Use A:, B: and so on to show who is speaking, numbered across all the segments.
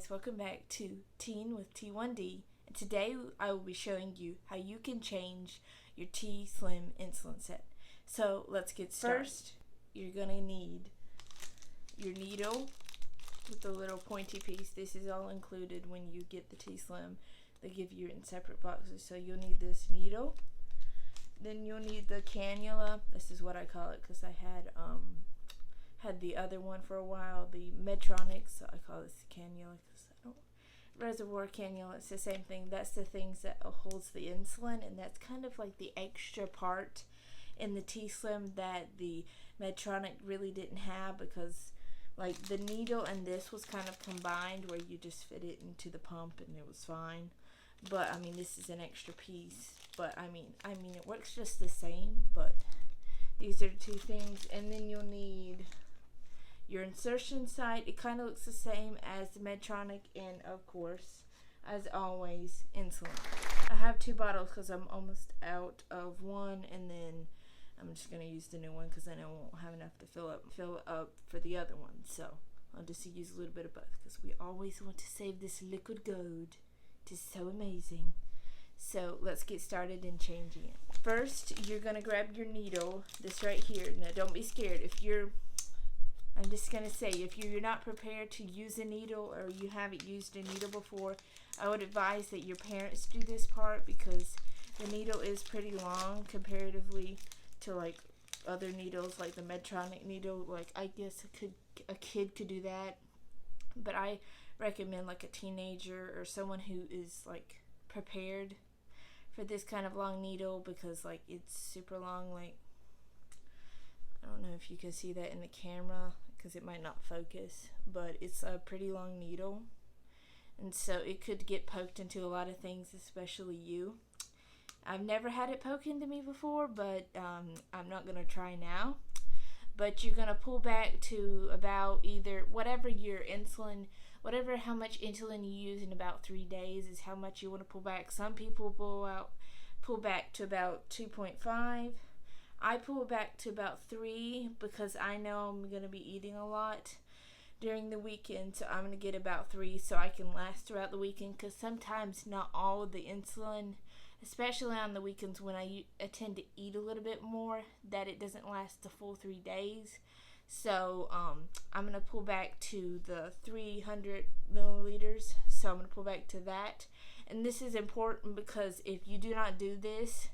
A: guys, welcome back to Teen with T1D, and today I will be showing you how you can change your T-Slim insulin set. So let's get started. First, you're going to need your needle with the little pointy piece. This is all included when you get the T-Slim. They give you it in separate boxes, so you'll need this needle. Then you'll need the cannula. This is what I call it because I had the other one for a while, the Medtronic, so I call this cannula because I don't, reservoir cannula, it's the same thing. That's the things that holds the insulin, and that's kind of like the extra part in the T-Slim that the Medtronic really didn't have, because like the needle and this was kind of combined where you just fit it into the pump and it was fine. But I mean, this is an extra piece, but I mean it works just the same, but these are the two things. And then you'll need your insertion site. It kind of looks the same as the Medtronic, and of course, as always, insulin. I have two bottles because I'm almost out of one, and then I'm just going to use the new one because I know I won't have enough to fill it up for the other one. So I'll just use a little bit of both because we always want to save this liquid gold. It is so amazing. So let's get started in changing it. First, you're going to grab your needle, this right here. Now don't be scared. I'm just going to say, if you're not prepared to use a needle or you haven't used a needle before, I would advise that your parents do this part, because the needle is pretty long comparatively to like other needles, like the Medtronic needle. Like, I guess a kid could do that, but I recommend like a teenager or someone who is like prepared for this kind of long needle, because like it's super long. Like, I don't know if you can see that in the camera because it might not focus, but it's a pretty long needle, and so it could get poked into a lot of things, especially you. I've never had it poke into me before, but I'm not going to try now. But you're going to pull back to about either whatever your insulin, how much insulin you use in about 3 days is how much you want to pull back. Some people pull back to about 2.5. I pull back to about 3 because I know I'm going to be eating a lot during the weekend, so I'm going to get about 3 so I can last throughout the weekend, because sometimes not all of the insulin, especially on the weekends when I tend to eat a little bit more, that it doesn't last the full 3 days. So I'm going to pull back to the 300 milliliters, so I'm going to pull back to that. And this is important because if you do not do this,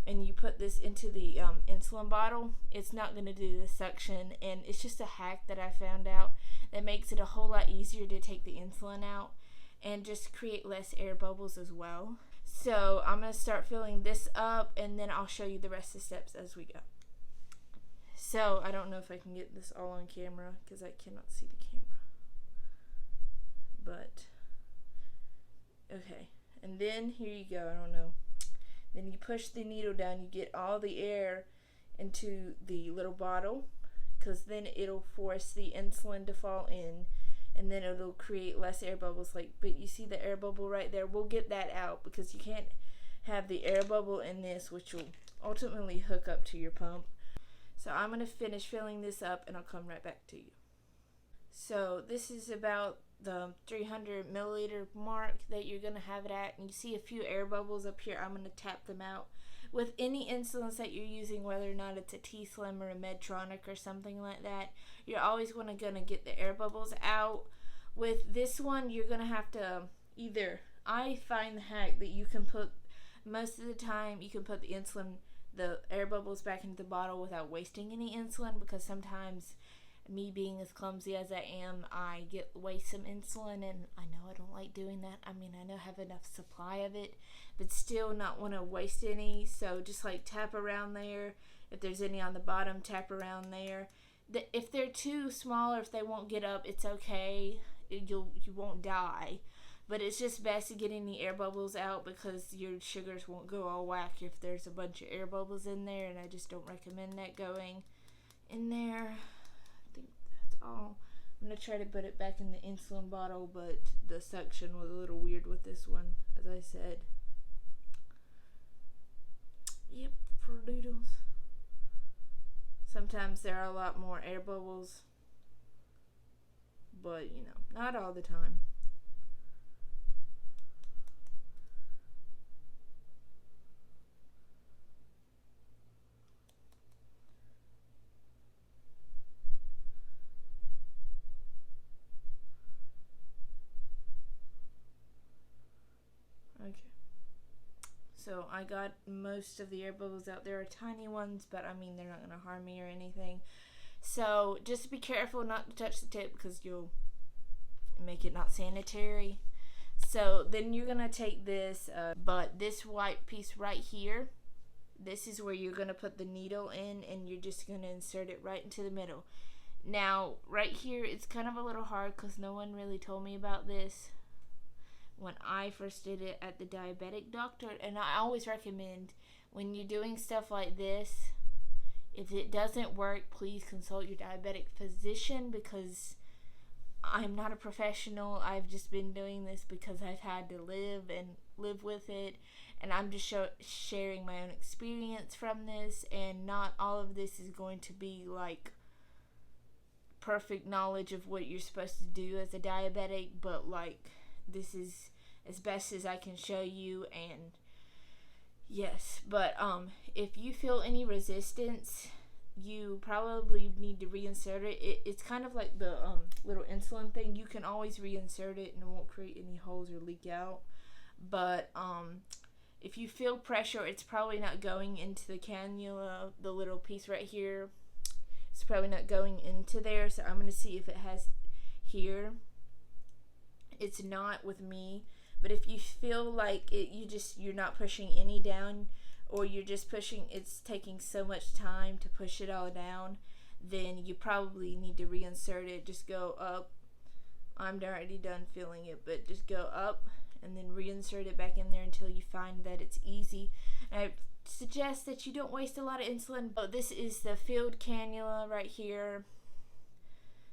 A: and you put this into the insulin bottle, it's not going to do the suction, and it's just a hack that I found out that makes it a whole lot easier to take the insulin out and just create less air bubbles as well. So I'm going to start filling this up, and then I'll show you the rest of the steps as we go. So I don't know if I can get this all on camera because I cannot see the camera, but okay. And then here you go. I don't know. Then you push the needle down, you get all the air into the little bottle, because then it'll force the insulin to fall in, and then it'll create less air bubbles. But you see the air bubble right there? We'll get that out because you can't have the air bubble in this, which will ultimately hook up to your pump. So I'm going to finish filling this up and I'll come right back to you. So this is about the 300 milliliter mark that you're going to have it at, and you see a few air bubbles up here. I'm going to tap them out. With any insulin that you're using, whether or not it's a T-Slim or a Medtronic or something like that, you're always going to get the air bubbles out. With this one, you're going to have to I find the hack that you can put, most of the time, you can put the air bubbles back into the bottle without wasting any insulin, because sometimes, me being as clumsy as I am, I waste some insulin, and I know I don't like doing that. I mean, I know I have enough supply of it, but still not want to waste any. So just like tap around there. If there's any on the bottom, tap around there. If they're too small or if they won't get up, it's okay. You won't die. But it's just best to get any air bubbles out, because your sugars won't go all whack if there's a bunch of air bubbles in there, and I just don't recommend that going in there. I'm going to try to put it back in the insulin bottle, but the suction was a little weird with this one, as I said. Yep, for doodles. Sometimes there are a lot more air bubbles, but you know, not all the time. So I got most of the air bubbles out. There are tiny ones, but I mean, they're not going to harm me or anything. So just be careful not to touch the tip because you'll make it not sanitary. So then you're going to take this, but this white piece right here, this is where you're going to put the needle in, and you're just going to insert it right into the middle. Now, right here, it's kind of a little hard because no one really told me about this when I first did it at the diabetic doctor. And I always recommend when you're doing stuff like this, if it doesn't work, please consult your diabetic physician because I'm not a professional. I've just been doing this because I've had to live with it. And I'm just sharing my own experience from this. And not all of this is going to be like perfect knowledge of what you're supposed to do as a diabetic, but like this is as best as I can show you. And yes, but if you feel any resistance, you probably need to reinsert it. It's kind of like the little insulin thing. You can always reinsert it and it won't create any holes or leak out. But if you feel pressure, it's probably not going into the cannula. The little piece right here, it's probably not going into there. So I'm going to see if it has here. It's not with me. But if you feel like you're not pushing any down, or you're just pushing, it's taking so much time to push it all down, then you probably need to reinsert it. Just go up. I'm already done feeling it, but just go up and then reinsert it back in there until you find that it's easy. And I suggest that you don't waste a lot of insulin. But this is the filled cannula right here.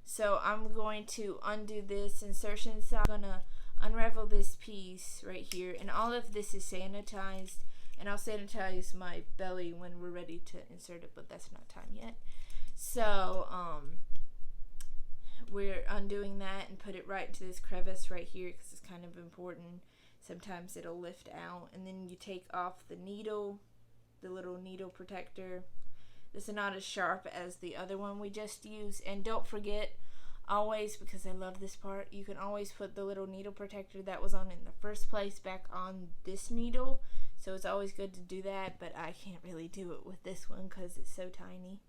A: So I'm going to undo this insertion. So I'm going to unravel this piece right here. And all of this is sanitized. And I'll sanitize my belly when we're ready to insert it, but that's not time yet. So we're undoing that and put it right into this crevice right here because it's kind of important. Sometimes it'll lift out. And then you take off the needle, the little needle protector. This is not as sharp as the other one we just used. And don't forget, always, because I love this part, you can always put the little needle protector that was on in the first place back on this needle. So it's always good to do that, but I can't really do it with this one because it's so tiny.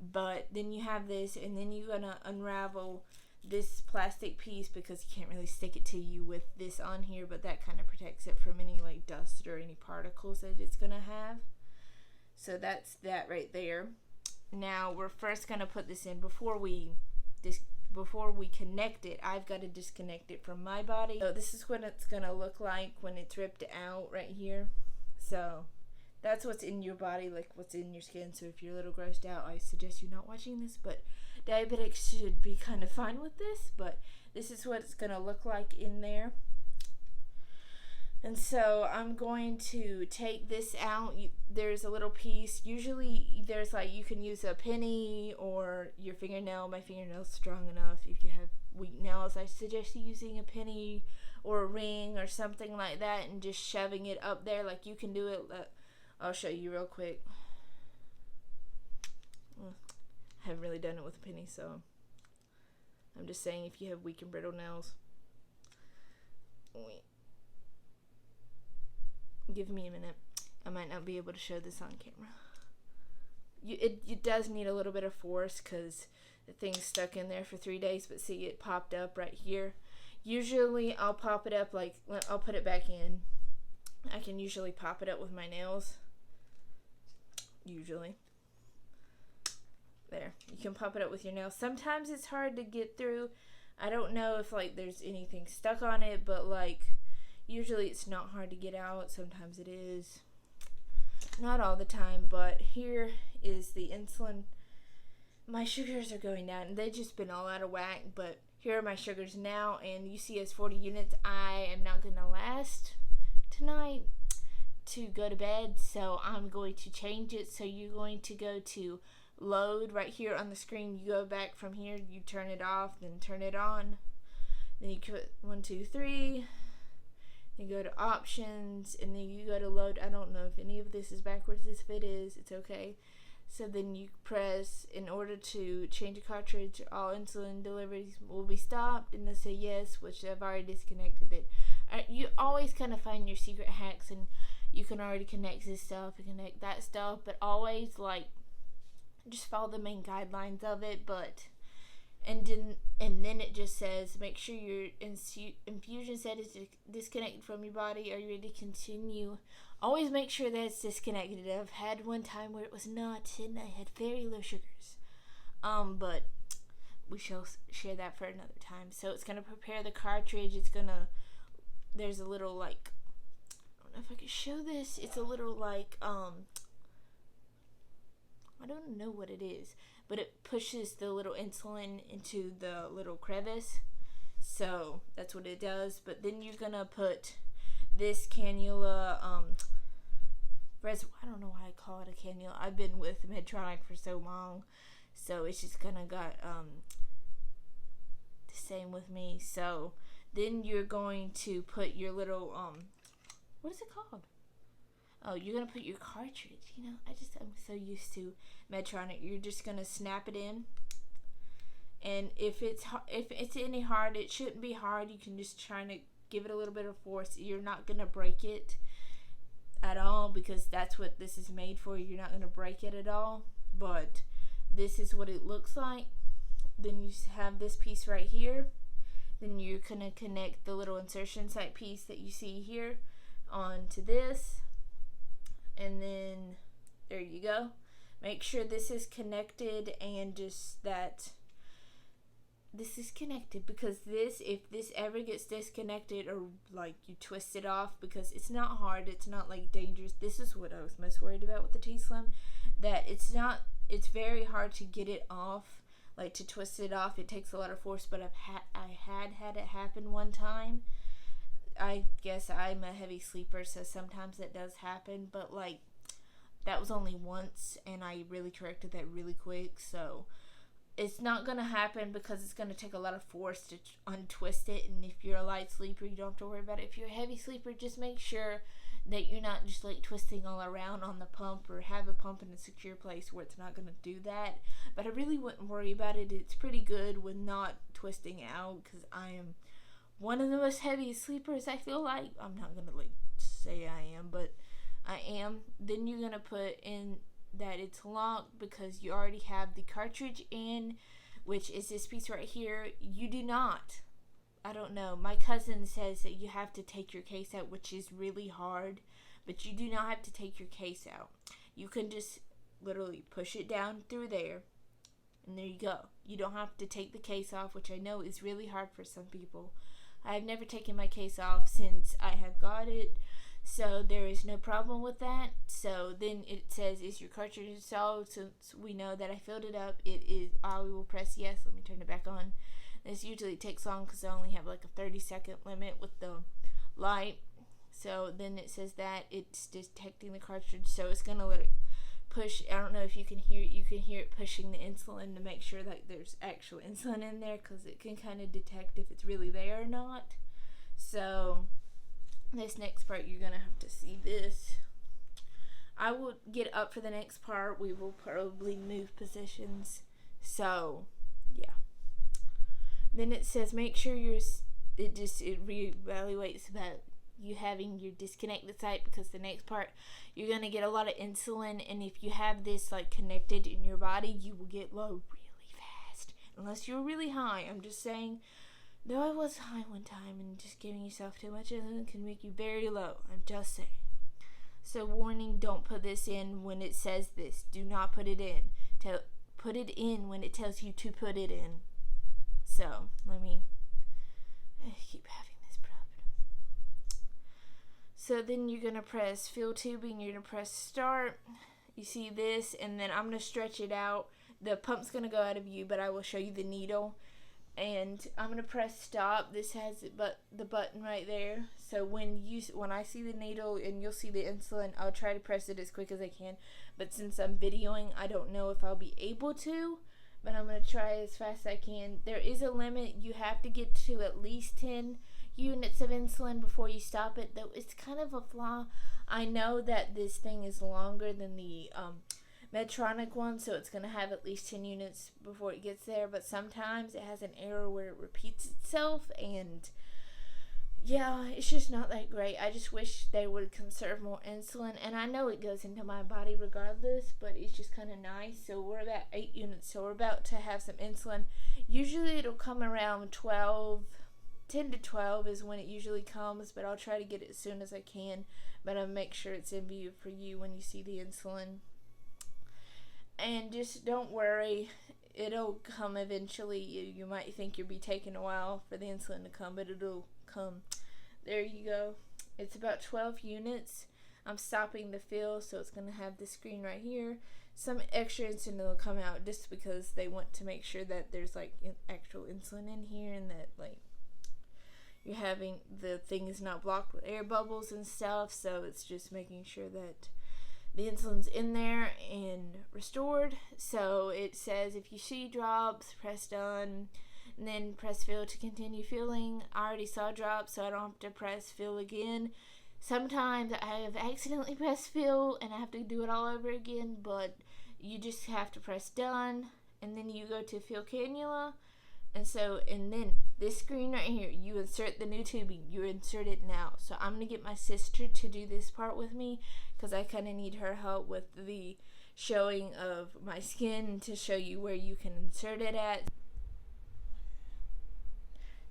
A: But then you have this, and then you're going to unravel this plastic piece because you can't really stick it to you with this on here, but that kind of protects it from any like dust or any particles that it's going to have. So that's that right there. Now we're first going to put this in before we connect it. I've got to disconnect it from my body. So this is what it's going to look like when it's ripped out right here. So that's what's in your body, like what's in your skin. So if you're a little grossed out, I suggest you not watching this, but diabetics should be kind of fine with this. But this is what it's going to look like in there. And so I'm going to take this out. There's a little piece. Usually there's like, you can use a penny or your fingernail. My fingernail's strong enough. If you have weak nails, I suggest you using a penny or a ring or something like that and just shoving it up there. Like you can do it. I'll show you real quick. I haven't really done it with a penny, so I'm just saying if you have weak and brittle nails. Wait. Give me a minute. I might not be able to show this on camera. It does need a little bit of force because the thing's stuck in there for 3 days, but see, it popped up right here. Usually I'll pop it up, like I'll put it back in. I can usually pop it up with my nails. Usually. There. You can pop it up with your nails. Sometimes it's hard to get through. I don't know if like there's anything stuck on it, but like usually it's not hard to get out. Sometimes it is. Not all the time, but here is the insulin. My sugars are going down. They've just been all out of whack, but here are my sugars now, and you see as 40 units. I am not going to last tonight to go to bed, so I'm going to change it. So you're going to go to load right here on the screen. You go back from here, you turn it off, then turn it on. Then you put 1, 2, 3. You go to options, and then you go to load. I don't know if any of this is backwards. If it is, it's okay. So then you press, in order to change a cartridge, all insulin deliveries will be stopped, and they say yes, which I've already disconnected it. You always kind of find your secret hacks, and you can already connect this stuff and connect that stuff, but always like just follow the main guidelines of it. But and then it just says make sure your infusion set is disconnected from your body. Are you ready to continue? Always make sure that it's disconnected. I've had one time where it was not, and I had very low sugars. But we shall share that for another time. So it's gonna prepare the cartridge. There's a little like, I don't know if I can show this. It's a little like I don't know what it is, but it pushes the little insulin into the little crevice. So that's what it does. But then you're gonna put this cannula, I don't know why I call it a cannula. I've been with Medtronic for so long, so it's just gonna got the same with me. So then you're going to put your little what is it called? Oh, you're gonna put your cartridge. I'm so used to Medtronic. You're just gonna snap it in, and if it's any hard, it shouldn't be hard. You can just try to give it a little bit of force. You're not gonna break it at all, because that's what this is made for. You're not gonna break it at all. But this is what it looks like. Then you have this piece right here. Then you're gonna connect the little insertion site piece that you see here onto this, and then there you go. Make sure this is connected, and just that this is connected, because if this ever gets disconnected or like you twist it off, because it's not hard, it's not like dangerous. This is what I was most worried about with the T-Slim, that it's very hard to get it off, like to twist it off. It takes a lot of force, but I had it happen one time. I guess I'm a heavy sleeper, so sometimes it does happen, but like that was only once, and I really corrected that really quick. So it's not going to happen, because it's going to take a lot of force to untwist it. And if you're a light sleeper, you don't have to worry about it. If you're a heavy sleeper, just make sure that you're not just like twisting all around on the pump, or have a pump in a secure place where it's not going to do that. But I really wouldn't worry about it. It's pretty good with not twisting out, because I am one of the most heaviest sleepers, I feel like. I'm not going to like say I am, but I am. Then you're going to put in that it's locked, because you already have the cartridge in, which is this piece right here. You do not, I don't know, my cousin says that you have to take your case out, which is really hard, but you do not have to take your case out. You can just literally push it down through there, and there you go. You don't have to take the case off, which I know is really hard for some people. I have never taken my case off since I have got it, so there is no problem with that. So then it says, is your cartridge installed? Since we know that I filled it up, it is. I will press yes. Let me turn it back on. This usually takes long, because I only have like a 30-second limit with the light. So then it says that it's detecting the cartridge, so it's gonna let it push. I don't know if you can hear it. You can hear it pushing the insulin to make sure that there's actual insulin in there, because it can kind of detect if it's really there or not. So this next part, you're gonna have to see this. I will get up for the next part. We will probably move positions. So yeah. Then it says make sure it reevaluates about you having your disconnected site, because the next part, you're going to get a lot of insulin, and if you have this like connected in your body, you will get low really fast, unless you're really high. I'm just saying, though I was high one time, and just giving yourself too much insulin can make you very low. I'm just saying. So warning, don't put this in when it says this. Do not put it in. Put it in when it tells you to put it in. So I keep having this problem. So then you're going to press fill tubing, you're going to press start. You see this, and then I'm going to stretch it out. The pump's going to go out of view, but I will show you the needle. And I'm going to press stop. This has the button right there. So when I see the needle and you'll see the insulin, I'll try to press it as quick as I can. But since I'm videoing, I don't know if I'll be able to. But I'm going to try as fast as I can. There is a limit. You have to get to at least 10 units of insulin before you stop it. Though it's kind of a flaw. I know that this thing is longer than the Medtronic one, so it's going to have at least 10 units before it gets there. But sometimes it has an error where it repeats itself, and yeah, it's just not that great. I just wish they would conserve more insulin, and I know it goes into my body regardless, but it's just kind of nice. So we're about 8 units, so we're about to have some insulin. Usually it'll come around 12, 10 to 12 is when it usually comes, but I'll try to get it as soon as I can. But I'll make sure it's in view for you when you see the insulin. And just don't worry, it'll come eventually. You might think you'll be taking a while for the insulin to come, but it'll come. There you go. It's about 12 units. I'm stopping the fill, so it's going to have the screen right here. Some extra insulin will come out just because they want to make sure that there's like actual insulin in here, and that like you're having the thing is not blocked with air bubbles and stuff. So it's just making sure that the insulin's in there and restored. So it says if you see drops, press done, and then press fill to continue filling. I already saw drops, so I don't have to press fill again. Sometimes I have accidentally pressed fill and I have to do it all over again, but you just have to press done, and then you go to fill cannula. And then this screen right here, you insert the new tubing. You insert it now. So I'm going to get my sister to do this part with me because I kind of need her help with the showing of my skin to show you where you can insert it at.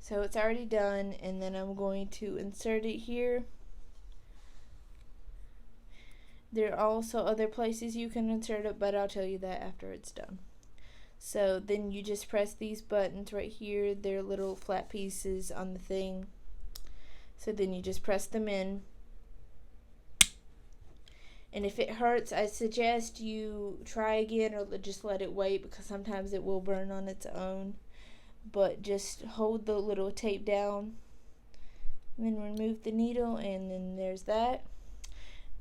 A: So it's already done, and then I'm going to insert it here. There are also other places you can insert it, but I'll tell you that after it's done. So then you just press these buttons right here. They're little flat pieces on the thing. So then you just press them in. And if it hurts, I suggest you try again or just let it wait, because sometimes it will burn on its own. But just hold the little tape down and then remove the needle, and then there's that.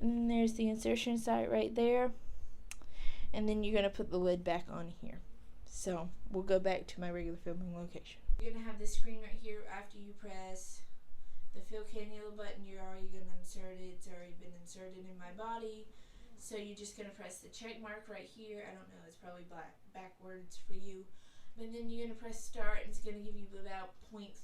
A: And then there's the insertion site right there. And then you're going to put the lid back on here. So we'll go back to my regular filming location. You're going to have this screen right here after you press the fill cannula button. You're already going to insert it. It's already been inserted in my body. So you're just going to press the check mark right here. I don't know, it's probably backwards for you. But then you're going to press start, and it's going to give you about 0.3.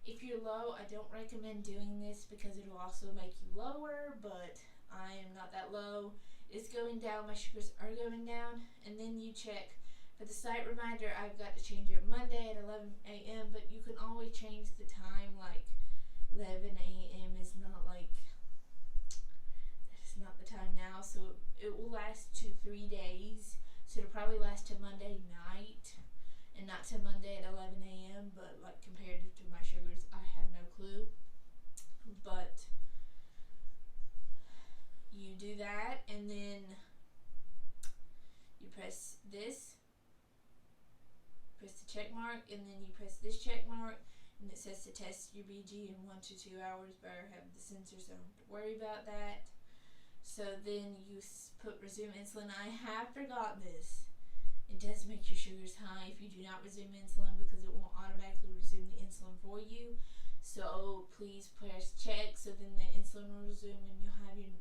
A: If you're low, I don't recommend doing this because it will also make you lower, but I am not that low. It's going down, my sugars are going down, and then you check. For the site reminder, I've got to change it Monday at 11 a.m., but you can always change the time. Like 11 a.m. is not like, it's not the time now, so it will last 2-3 days. So it'll probably last to Monday night and not to Monday at 11 a.m., but like comparative to my sugars, I have no clue. But you do that, and then you press this, press the check mark, and then you press this check mark, and it says to test your BG in 1 to 2 hours. Better have the sensor, so don't have to worry about that. So then you put resume insulin. I have forgotten this. It does make your sugars high if you do not resume insulin, because it won't automatically resume the insulin for you. So please press check, so then the insulin will resume and you'll have your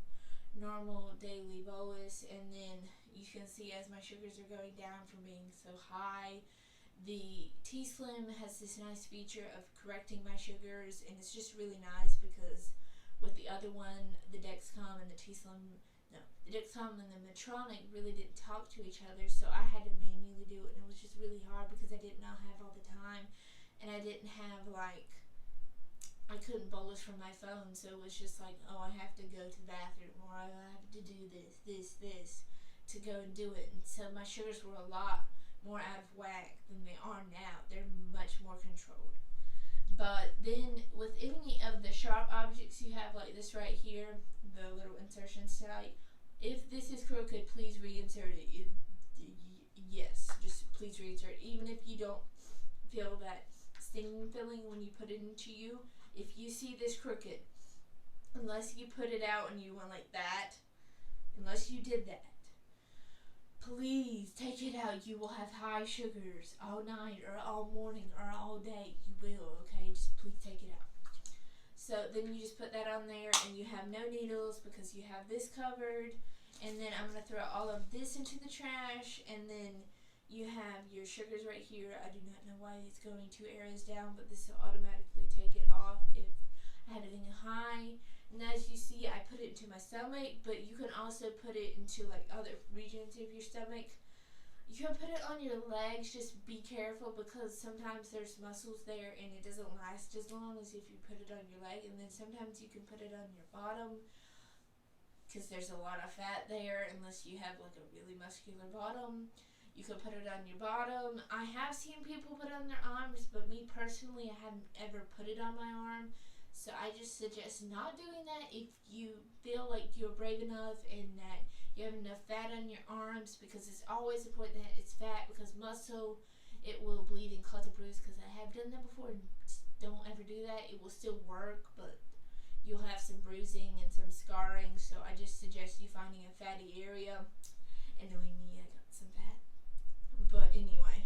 A: normal daily bolus. And then you can see as my sugars are going down from being so high, the T-Slim has this nice feature of correcting my sugars, and it's just really nice because with the other one, the Dexcom and the T-Slim, the Dexcom and the Medtronic really didn't talk to each other, so I had to manually do it, and it was just really hard because I did not have all the time, and I didn't have I couldn't bolus from my phone, so it was just like, oh, I have to go to the bathroom, or I have to do this to go and do it. And so my sugars were a lot more out of whack than they are now. They're much more controlled. But then with any of the sharp objects you have, like this right here, the little insertion site, if this is crooked, please reinsert it. Yes, just please reinsert it. Even if you don't feel that stinging feeling when you put it into you, if you see this crooked, unless you put it out and you went like that, unless you did that, please take it out. You will have high sugars all night or all morning or all day. You will, okay? Just please take it out. So then you just put that on there, and you have no needles because you have this covered. And then I'm going to throw all of this into the trash, and then you have your sugars right here. I do not know why it's going 2 arrows down, but this will automatically take it off if into my stomach, but you can also put it into like other regions of your stomach. You can put it on your legs, just be careful because sometimes there's muscles there and it doesn't last as long as if you put it on your leg. And then sometimes you can put it on your bottom because there's a lot of fat there unless you have like a really muscular bottom. You can put it on your bottom. I have seen people put it on their arms, but me personally, I haven't ever put it on my arm. So I just suggest not doing that if you feel like you're brave enough and that you have enough fat on your arms, because it's always important that it's fat, because muscle, it will bleed and cause a bruise, because I have done that before, and don't ever do that. It will still work, but you'll have some bruising and some scarring, so I just suggest you finding a fatty area. And knowing me, I got some fat. But anyway,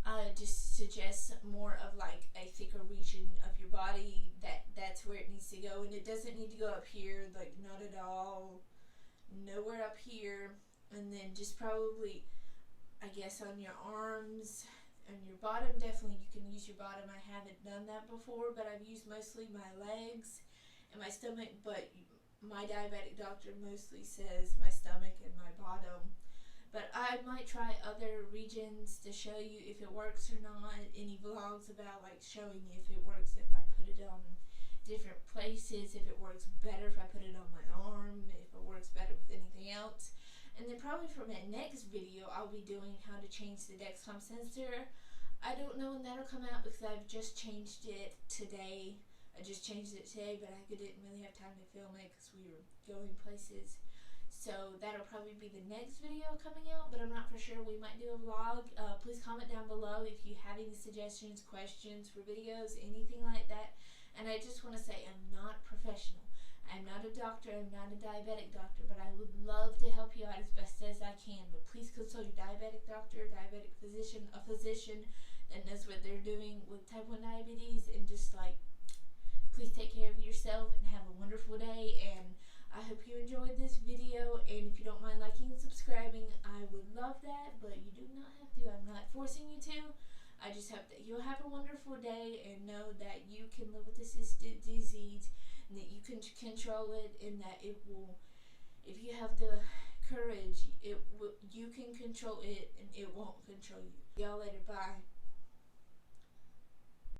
A: I just suggest more of like a thicker region of your body. That's where it needs to go, and it doesn't need to go up here, like not at all. Nowhere up here. And then just probably, I guess, on your arms, on your bottom, definitely you can use your bottom. I haven't done that before, but I've used mostly my legs and my stomach, but my diabetic doctor mostly says my stomach and my bottom. But I might try other regions to show you if it works or not. Any vlogs about like showing you if it works if I put it on different places, if it works better if I put it on my arm, if it works better with anything else. And then probably for my next video, I'll be doing how to change the Dexcom sensor. I don't know when that'll come out because I've just changed it today. I just changed it today, but I didn't really have time to film it because we were going places. So that'll probably be the next video coming out, but I'm not for sure. We might do a vlog. Please comment down below if you have any suggestions, questions for videos, anything like that. And I just want to say I'm not professional. I'm not a doctor. I'm not a diabetic doctor, but I would love to help you out as best as I can. But please consult your diabetic doctor, diabetic physician, a physician that knows what they're doing with type 1 diabetes. And just like, please take care of yourself and have a wonderful day. And I hope you enjoyed this video, and if you don't mind liking and subscribing, I would love that, but you do not have to. I'm not forcing you to. I just hope that you'll have a wonderful day and know that you can live with this disease and that you can control it, and that it will, if you have the courage, you can control it and it won't control you. Y'all later, bye.